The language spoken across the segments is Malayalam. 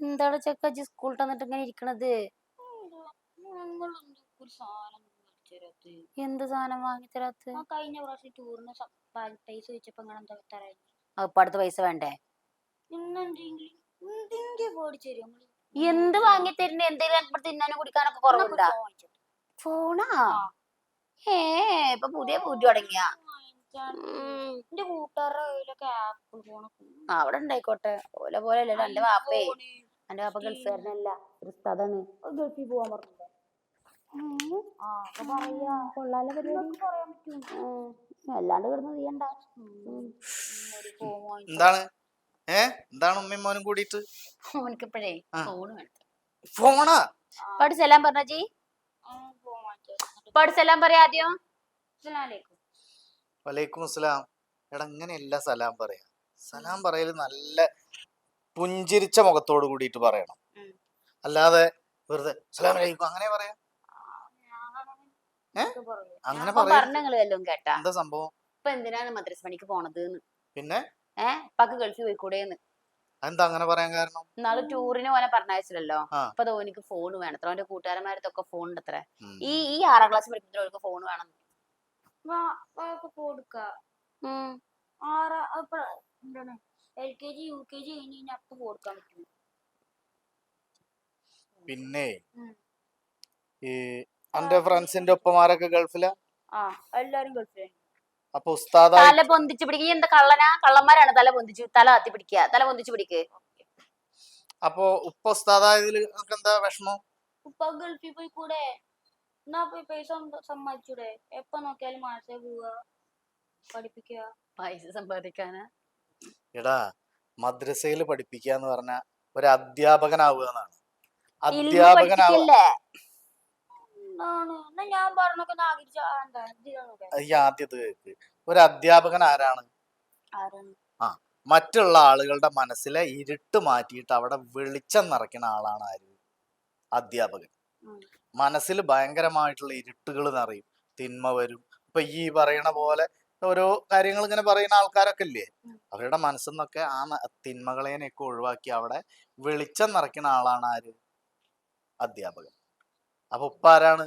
എന്താണ് ചെക്ക സ്കൂളിൽ വന്നിട്ട് ഇങ്ങനെ ഇരിക്കണത്? എന്ത് സാധനം വാങ്ങിത്തരാത്ത? കഴിഞ്ഞ പ്രാവശ്യം ടൂറിന് പൈസ ചോദിച്ചപ്പോ അപ്പൊ അടുത്ത പൈസ വേണ്ടേ? എന്ത് വാങ്ങി തരുന്ന? എന്തെങ്കിലും തിന്നാനും കുടിക്കാനൊക്കെ കുറവുണ്ടാ? ഫോണാ? ഇപ്പൊ പുതിയ പൂജ തുടങ്ങിയ എന്റെ കൂട്ടുകാരുടെ കയ്യിലൊക്കെ ആപ്പിൾ ഫോണൊക്കെ അവിടെ ഉണ്ടായിക്കോട്ടെ. ഓലെ പോലെ അല്ലല്ലോ എന്റെ വാപ്പേ. എന്റെ വാപ്പ ഗൾഫുകാരനല്ല, ഒരു ഉസ്താദാണ്. ഗൾഫിൽ പോവാൻ പറഞ്ഞില്ല. കൊള്ളാല പരിപാടി. അല്ലാണ്ട് കിടന്ന് ചെയ്യണ്ട. എന്താണ് എന്താണ് ഉമ്മയും മോനും കൂടിയിട്ട്? ഓനക്കിപ്പോഴേ ഫോണ് വേണം. ഫോണാ? പാട് സലാം പറഞ്ഞ ജി. പാട് സലാം പറയാ ആദ്യം. വലൈക്കും അസ്സലാം. എടാ ഇങ്ങനെയല്ല സലാം പറയാ. സലാം പറയല് നല്ല പുഞ്ചിരിച്ച മുഖത്തോട് കൂടിയിട്ട് പറയണം. അല്ലാതെ വെറുതെ സലാം അലൈക്കും അങ്ങനെ പറയാം. അങ്ങനെ പറഞ്ഞല്ലോ കേട്ടാ. എന്താ സംഭവം? ഇപ്പൊ എന്തിനാണ് മദ്രസ പണിക്ക് പോണത്? പിന്നെ പക്ക് ഗൾഫിൽ പോയിക്കൂടെന്ന്. എന്താ അങ്ങനെ പറയാൻ കാരണം? നാളെ ടൂറിന് പോനെ പറഞ്ഞയച്ചില്ലല്ലോ. അപ്പൊ ഓനിക്ക് ഫോൺ വേണം. അവന്റെ കൂട്ടുകാരന്മാരത്തൊക്കെ ഫോൺ ഉണ്ട് അത്ര. ഈ 6ാം ക്ലാസ് പഠിക്കുന്നവർക്ക് ഫോൺ വേണം. പിന്നെ ഈ എന്റെ ഫ്രണ്ട്സിന്റെ ഒപ്പമാരൊക്കെ ഗൾഫിലാ? എല്ലാരും ഗൾഫിലാ. അപ്പൊ ഉസ്താദ് തല പൊന്തിച്ച് പിടിക്കുക. എന്താ കള്ളനാ? കള്ളന്മാരാണ് തല പൊന്തിച്ച് തല കത്തി പിടിക്കുക. തല പൊന്തിച്ച് പിടിക്ക്. അപ്പൊ ഉപ്പ ഉസ്താദായതിൽ എന്താ വിഷമം? ഉപ്പ ഗൾഫിൽ പോയി കൂടെ? എന്നാ പോയി പൈസ സമ്പാദിച്ചൂടെ? എപ്പ നോക്കിയാലും മാസേ പോവുക പഠിപ്പിക്കുക. പൈസ സമ്പാദിക്കാനാ? എടാ മദ്രസയിൽ പഠിപ്പിക്കാന്ന് പറഞ്ഞ ഒരു അധ്യാപകനാവുക എന്നാണ്. അധ്യാപകനാവുക. ഞാൻ പറഞ്ഞൊക്കെ ആദ്യത്തെ കേക്ക്. ഒരു അധ്യാപകൻ ആരാണ്? മറ്റുള്ള ആളുകളുടെ മനസ്സിലെ ഇരുട്ട് മാറ്റിയിട്ട് അവിടെ വെളിച്ചം നിറയ്ക്കുന്ന ആളാണ് ആര്? അധ്യാപകൻ. മനസ്സിൽ ഭയങ്കരമായിട്ടുള്ള ഇരുട്ടുകൾ നിറയും, തിന്മ വരും. ഇപ്പൊ ഈ പറയണ പോലെ ഓരോ കാര്യങ്ങൾ ഇങ്ങനെ പറയുന്ന ആൾക്കാരൊക്കെ ഇല്ലേ, അവരുടെ മനസ്സിൽ നിന്നൊക്കെ ആ തിന്മകളെയൊക്കെ ഒഴിവാക്കി അവിടെ വെളിച്ചം നിറയ്ക്കുന്ന ആളാണ് ആര്? അധ്യാപകൻ. അപ്പൊ ഉപ്പ ആരാണ്?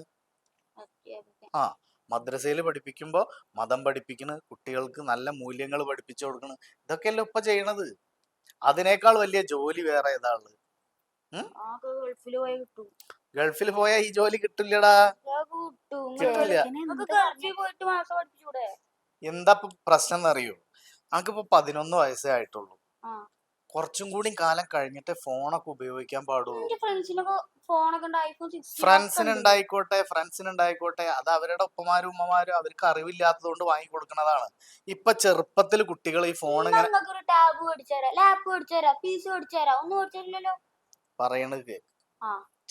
മദ്രസയിൽ പഠിപ്പിക്കുമ്പോ മതം പഠിപ്പിക്കണ്, കുട്ടികൾക്ക് നല്ല മൂല്യങ്ങൾ പഠിപ്പിച്ചു കൊടുക്കണ്. ഇതൊക്കെയല്ലേ ഉപ്പ ചെയ്യണത്. അതിനേക്കാൾ വലിയ ജോലി വേറെ ഏതാ ഉള്ളത്? ഗൾഫിൽ പോയാ ഈ ജോലി കിട്ടില്ലടാ. കിട്ടില്ല. എന്താ പ്രശ്നം എന്നറിയോ? നമുക്കിപ്പോ 11 വയസ്സേ ആയിട്ടുള്ളൂ. കുറച്ചും കൂടി കാലം കഴിഞ്ഞിട്ട് ഫോണൊക്കെ ഉപയോഗിക്കാൻ പാടുള്ളൂ. ഫ്രണ്ട്സിനുണ്ടായിക്കോട്ടെ അത് അവരുടെ ഒപ്പമാരും ഉമ്മമാരും അവർക്ക് അറിവില്ലാത്തത് കൊണ്ട് വാങ്ങിക്കൊടുക്കുന്നതാണ്. ഇപ്പൊ ചെറുപ്പത്തിൽ കുട്ടികൾ ഈ ഫോൺ ഇങ്ങനെ പറയണത് കേക്ക്.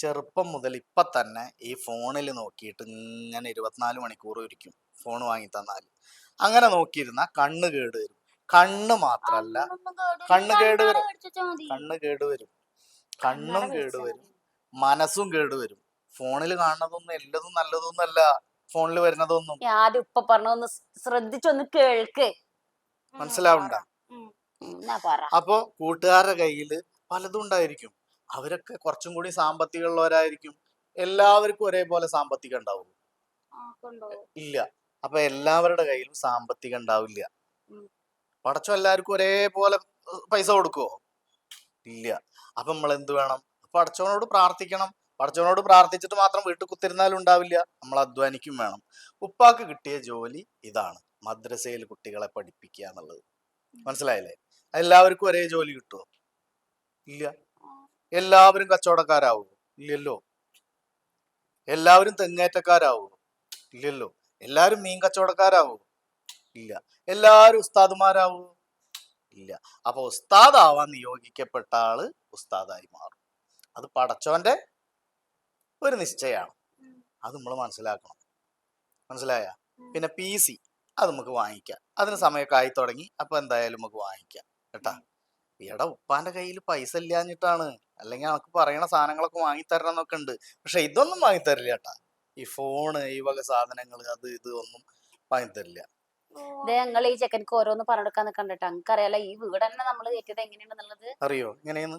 ചെറുപ്പം മുതൽ ഇപ്പൊ തന്നെ ഈ ഫോണിൽ നോക്കിയിട്ട് ഇങ്ങനെ 24 മണിക്കൂർ ഇരിക്കും. ഫോൺ വാങ്ങി തന്നാൽ അങ്ങനെ നോക്കിയിരുന്ന കണ്ണ് കേട് വരും. കണ്ണ് മാത്രല്ല, കണ്ണ് കേടുവരും, കണ്ണും കേടുവരും, മനസ്സും കേടുവരും. ഫോണിൽ കാണുന്നതൊന്നും എല്ലതും നല്ലതൊന്നും അല്ല. ഫോണിൽ വരുന്നതൊന്നും ആദ്യം ഉപ്പ പറഞ്ഞൊന്ന് ശ്രദ്ധിച്ചൊന്ന് കേൾക്ക്. മനസ്സിലാവണ്ട? അപ്പൊ കൂട്ടുകാരുടെ കയ്യില് പലതും ഉണ്ടായിരിക്കും. അവരൊക്കെ കുറച്ചും കൂടി സാമ്പത്തികമുള്ളവരായിരിക്കും. എല്ലാവർക്കും ഒരേപോലെ സാമ്പത്തികം ഉണ്ടാവും? ഇല്ല. അപ്പൊ എല്ലാവരുടെ കയ്യിലും സാമ്പത്തികം ഉണ്ടാവില്ല. പടച്ചോൻ എല്ലാവർക്കും ഒരേപോലെ പൈസ കൊടുക്കുവോ? ഇല്ല. അപ്പൊ നമ്മൾ എന്ത് വേണം? പടച്ചോനോട് പ്രാർത്ഥിക്കണം. പടച്ചോനോട് പ്രാർത്ഥിച്ചിട്ട് മാത്രം വീട്ടിൽ കുത്തിരുന്നാലും ഉണ്ടാവില്ല. നമ്മൾ അധ്വാനിക്കും വേണം. ഉപ്പാക്ക് കിട്ടിയ ജോലി ഇതാണ്, മദ്രസയിൽ കുട്ടികളെ പഠിപ്പിക്കുക എന്നുള്ളത്. മനസ്സിലായില്ലേ? എല്ലാവർക്കും ഒരേ ജോലി കിട്ടുമോ? ഇല്ല. എല്ലാവരും കച്ചവടക്കാരാവോ? ഇല്ലല്ലോ. എല്ലാവരും തെങ്ങേറ്റക്കാരാവോ? ഇല്ലല്ലോ. എല്ലാവരും മീൻ കച്ചവടക്കാരാവോ? ഇല്ല. എല്ലാവരും ഉസ്താദുമാരാവോ? ഇല്ല. അപ്പൊ ഉസ്താദാവാൻ നിയോഗിക്കപ്പെട്ട ആള് ഉസ്താദായി മാറും. അത് പടച്ചോന്റെ ഒരു നിശ്ചയമാണ്. അത് നമ്മൾ മനസ്സിലാക്കണം. മനസ്സിലായ? പിന്നെ PC അത് നമുക്ക് വാങ്ങിക്കാം. അതിന് സമയമൊക്കെ ആയി തുടങ്ങി. അപ്പൊ എന്തായാലും നമുക്ക് വാങ്ങിക്കാം കേട്ടാ. എടാ ഉപ്പാന്റെ കയ്യിൽ പൈസ ഇല്ലാഞ്ഞിട്ടാണ്. അല്ലെങ്കിൽ നമുക്ക് പറയണ സാധനങ്ങളൊക്കെ വാങ്ങിത്തരണം എന്നൊക്കെ ഉണ്ട്. പക്ഷെ ഇതൊന്നും വാങ്ങിത്തരില്ല കേട്ടാ. ഈ ഫോണ്, ഈ വക സാധനങ്ങൾ, അത് ഇത് ഒന്നും വാങ്ങിത്തരില്ല. ഞങ്ങൾ ഈ ചെക്കൻക്ക് ഓരോന്ന് പറഞ്ഞെടുക്കാൻ നിൽക്കണ്ടിട്ട്. നമുക്കറിയാലോ ഈ വീട് തന്നെ നമ്മൾ കയറ്റിയത് എങ്ങനെയാണെന്നുള്ളത്. അറിയോ എങ്ങനെയെന്ന്?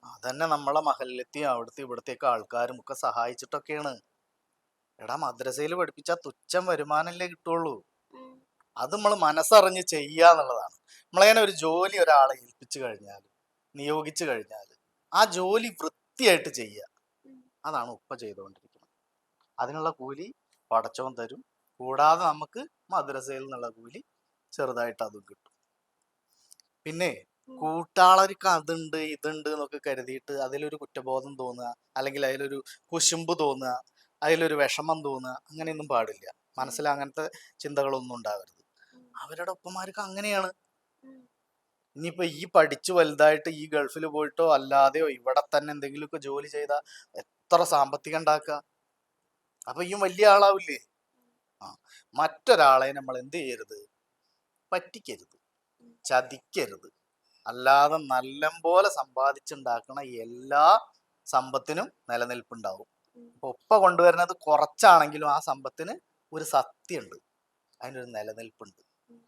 അതന്നെ നമ്മളെ മഹല്ലെത്തിയും അവിടുത്തെ ഇവിടത്തേക്ക് ആൾക്കാരും ഒക്കെ സഹായിച്ചിട്ടൊക്കെയാണ്. എടാ മദ്രസയിൽ പഠിപ്പിച്ചാൽ തുച്ഛം വരുമാനല്ലേ കിട്ടുള്ളൂ. ഉം. അത് നമ്മൾ മനസ്സറിഞ്ഞ് ചെയ്യാന്നുള്ളതാണ്. നമ്മളങ്ങനെ ഒരു ജോലി ഒരാളെ ഏൽപ്പിച്ചു കഴിഞ്ഞാൽ, നിയോഗിച്ചു കഴിഞ്ഞാൽ ആ ജോലി വൃത്തിയായിട്ട് ചെയ്യുക. ഉം. അതാണ് ഉപ്പ ചെയ്തുകൊണ്ടിരിക്കുന്നത്. അതിനുള്ള കൂലി പടച്ചോൻ തരും. കൂടാതെ നമുക്ക് മദ്രസയിൽ നിന്നുള്ള കൂലി ചെറുതായിട്ട് അതും കിട്ടും. പിന്നെ ഉം. കൂട്ടാളർക്ക് അതുണ്ട് ഇതുണ്ട് എന്നൊക്കെ കരുതിയിട്ട് അതിലൊരു കുറ്റബോധം തോന്നുക, അല്ലെങ്കിൽ അതിലൊരു കുശുമ്പ് തോന്നുക, അതിലൊരു വിഷമം തോന്നുക, അങ്ങനെയൊന്നും പാടില്ല. മനസ്സിൽ അങ്ങനത്തെ ചിന്തകളൊന്നും ഉണ്ടാവരുത്. ഉം. അവരുടെ ഒപ്പമാർക്ക് അങ്ങനെയാണ്. ഉം. ഇനിയിപ്പോ ഈ പഠിച്ചു വലുതായിട്ട് ഈ ഗൾഫിൽ പോയിട്ടോ അല്ലാതെയോ ഇവിടെ തന്നെ എന്തെങ്കിലുമൊക്കെ ജോലി ചെയ്താൽ എത്ര സാമ്പത്തികം ഉണ്ടാക്കുക. അപ്പൊ ഈ വലിയ ആളാവില്ലേ. ആ മറ്റൊരാളെ നമ്മൾ എന്ത് ചെയ്യരുത്, പറ്റിക്കരുത്, ചതിക്കരുത്. അല്ലാതെ നല്ലപോലെ സമ്പാദിച്ചുണ്ടാക്കണ എല്ലാ സമ്പത്തിനും നിലനിൽപ്പുണ്ടാവും. ഉം. ഇപ്പൊ ഉപ്പ കൊണ്ടുവരുന്നത് കുറച്ചാണെങ്കിലും ആ സമ്പത്തിന് ഒരു സത്യമുണ്ട്, അതിനൊരു നിലനിൽപ്പുണ്ട്. ഉം.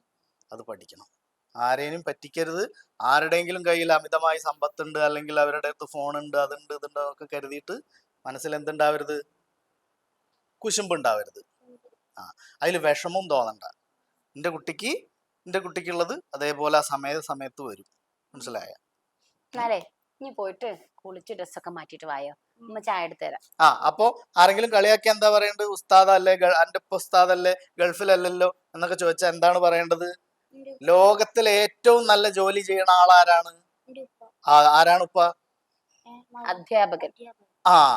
അത് പഠിക്കണം. ആരെയും പറ്റിക്കരുത്. ആരുടെയെങ്കിലും കയ്യിൽ അമിതമായി സമ്പത്തുണ്ട്, അല്ലെങ്കിൽ അവരുടെ അടുത്ത് ഫോണുണ്ട്, അതുണ്ട് ഇതുണ്ട് ഒക്കെ കരുതിയിട്ട് മനസ്സിൽ എന്തുണ്ടാവരുത്, കുശുമ്പുണ്ടാവരുത്. ആ അതിൽ വിഷമവും തോന്നണ്ട. എൻ്റെ കുട്ടിക്കുള്ളത് അതേപോലെ ആ സമയത്ത് വരും. മനസ്സിലായ? എന്നാലേ ഇനി പോയിട്ട് കുളിച്ച് ഡ്രസ്സൊക്കെ മാറ്റിയിട്ട് വായോ, ഉമ്മ ചായ എടുത്ത് തരാം. അപ്പോ ആരെങ്കിലും കളിയാക്കി എന്താ പറയേണ്ടത്? ഉസ്താദല്ലേ, എൻ്റെ ഉപ്പ ഉസ്താദല്ലേ, ഗൾഫിലല്ലല്ലോ എന്നൊക്കെ ചോദിച്ചാൽ എന്താണ് പറയേണ്ടത്? എന്റെ ഉപ്പ. ലോകത്തിൽ ഏറ്റവും നല്ല ജോലി ചെയ്യണ ആളാരാണ്? എന്റെ ഉപ്പ. ആരാണ് ഉപ്പ? അധ്യാപകൻ. അധ്യാപകൻ.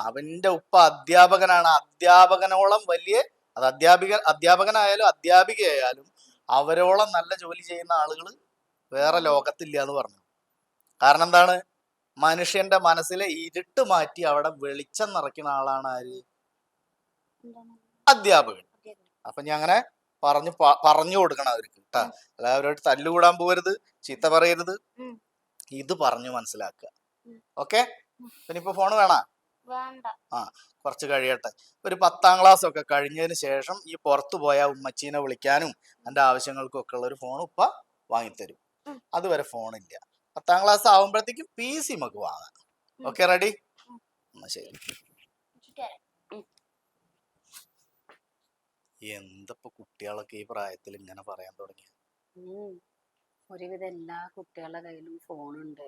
അവന്റെ ഉപ്പ അധ്യാപകനാണ്. അധ്യാപകനോളം വലിയ, അത് അധ്യാപകനായാലും അധ്യാപികയായാലും അവരോളം നല്ല ജോലി ചെയ്യുന്ന ആളുകൾ വേറെ ലോകത്തില്ല എന്ന് പറഞ്ഞു. കാരണം എന്താണ്? മനുഷ്യന്റെ മനസ്സിലെ ഇരുട്ട് മാറ്റി അവിടെ വെളിച്ചം നിറയ്ക്കുന്ന ആളാണ് ആര്? എന്താണ്? അധ്യാപകൻ. അധ്യാപകൻ. അപ്പൊ ഞാൻ അങ്ങനെ പറഞ്ഞു കൊടുക്കണം അവർക്ക് കേട്ടാ. അല്ലാതെ അവരോട് തല്ലുകൂടാൻ പോകരുത്, ചീത്ത പറയരുത്. ഉം. ഇത് പറഞ്ഞു മനസ്സിലാക്കുക. ഉം. ഓക്കെ. പിന്നെ ഇപ്പൊ ഫോൺ വേണ? വേണ്ട. കുറച്ച് കഴിയട്ടെ. ഒരു 10ാം ക്ലാസ് ഒക്കെ കഴിഞ്ഞതിന് ശേഷം ഈ പുറത്തു പോയ ഉമ്മച്ചീനെ വിളിക്കാനും എൻ്റെ ആവശ്യങ്ങൾക്കും ഒക്കെ ഉള്ള ഒരു ഫോൺ ഉപ്പ വാങ്ങിത്തരും. ഉം. അതുവരെ ഫോണില്ല. 10ാം ക്ലാസ് ആവുമ്പോഴത്തേക്കും PC നമുക്ക് വാങ്ങാം. Okay, ready? എന്നാ ശരി. എന്തപ്പോ കുട്ടികളൊക്കെ ഈ പ്രായത്തിൽ ഇങ്ങനെ പറയാൻ തുടങ്ങി? ഒരുവിധം എല്ലാ കുട്ടികളുടെ കയ്യിലും ഫോണുണ്ട്.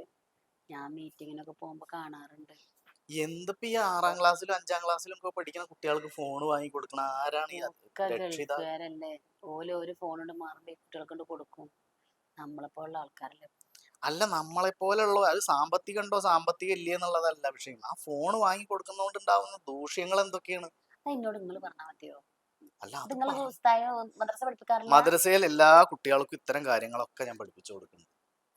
ഞാൻ മീറ്റിങ്ങിനൊക്കെ പോകുമ്പോ കാണാറുണ്ട്. എന്തപ്പോ ഈ 6ാം ക്ലാസ്സിലും 5ാം ക്ലാസ്സിലും ഒക്കെ പഠിക്കുന്ന കുട്ടികൾക്ക് ഫോൺ വാങ്ങി കൊടുക്കണ ആരാണ്? ഈ ഒക്കെ രക്ഷിതാ ഗൾഫുകാരല്ലേ, ഒരു ഫോണുണ്ട് മാറി കുട്ടികൾക്ക് കൊണ്ട് കൊടുക്കും. നമ്മളെപ്പോലുള്ള ആൾക്കാരല്ലേ. അല്ല, നമ്മളെ പോലുള്ള അത് സാമ്പത്തികം ഉണ്ടോ സാമ്പത്തികം ഇല്ലേ എന്നുള്ളതല്ല വിഷയം. ആ ഫോൺ വാങ്ങി കൊടുക്കുന്നതുകൊണ്ട് ഉണ്ടാവുന്ന ദൂഷ്യങ്ങൾ എന്തൊക്കെയാണ്? അത് എന്നോട് നിങ്ങൾ പറഞ്ഞാൽ മതിയോ? അല്ല, നിങ്ങൾ മദ്രസ പഠിപ്പിക്കാറില്ല? മദ്രസയിൽ എല്ലാ കുട്ടികൾക്കും ഇത്തരം കാര്യങ്ങളൊക്കെ ഞാൻ പഠിപ്പിച്ചു കൊടുക്കുന്നുണ്ട്.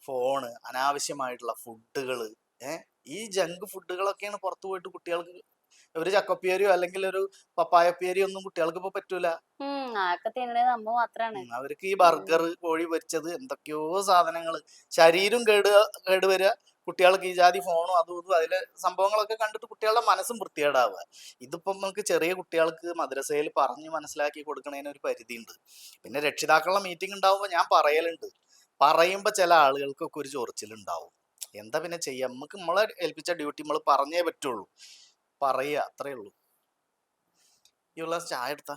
ഫോണ്, അനാവശ്യമായിട്ടുള്ള ഫുഡുകള്, ഈ ജങ്ക് ഫുഡുകളൊക്കെയാണ് പുറത്തു പോയിട്ട് കുട്ടികൾക്ക്. ഒരു ചക്കപ്പേരിയോ അല്ലെങ്കിൽ ഒരു പപ്പായപ്പേരിയോ ഒന്നും കുട്ടികൾക്ക് ഇപ്പൊ പറ്റൂല. ആക്കെ തിന്നണേ നമ്മ മാത്രാണ്. അവർക്ക് ഈ ബർഗർ, കോഴി പൊരിച്ചത്, എന്തൊക്കെയോ സാധനങ്ങൾ, ശരീരം കേടുവരിക. കുട്ടികൾക്ക് ഈ ജാതി ഫോണും അതും ഇതും അതിലെ സംഭവങ്ങളൊക്കെ കണ്ടിട്ട് കുട്ടികളുടെ മനസ്സും വൃത്തികേടാവുക. ഇതിപ്പം നമുക്ക് ചെറിയ കുട്ടികൾക്ക് മദ്രസയിൽ പറഞ്ഞ് മനസ്സിലാക്കി കൊടുക്കണതിന് ഒരു പരിധിയുണ്ട്. പിന്നെ രക്ഷിതാക്കളുടെ മീറ്റിംഗ് ഉണ്ടാവുമ്പോൾ ഞാൻ പറയലുണ്ട്. പറയുമ്പോൾ ചില ആളുകൾക്കൊക്കെ ഒരു ചൊറിച്ചിലുണ്ടാവും. എന്താ പിന്നെ ചെയ്യാം? നമുക്ക് നമ്മളെ ഏൽപ്പിച്ച ഡ്യൂട്ടി നമ്മൾ പറഞ്ഞേ പറ്റുള്ളൂ. പറയുക, അത്രേ ഉള്ളൂ. ഈ ഉള്ള ചായ എടുത്താ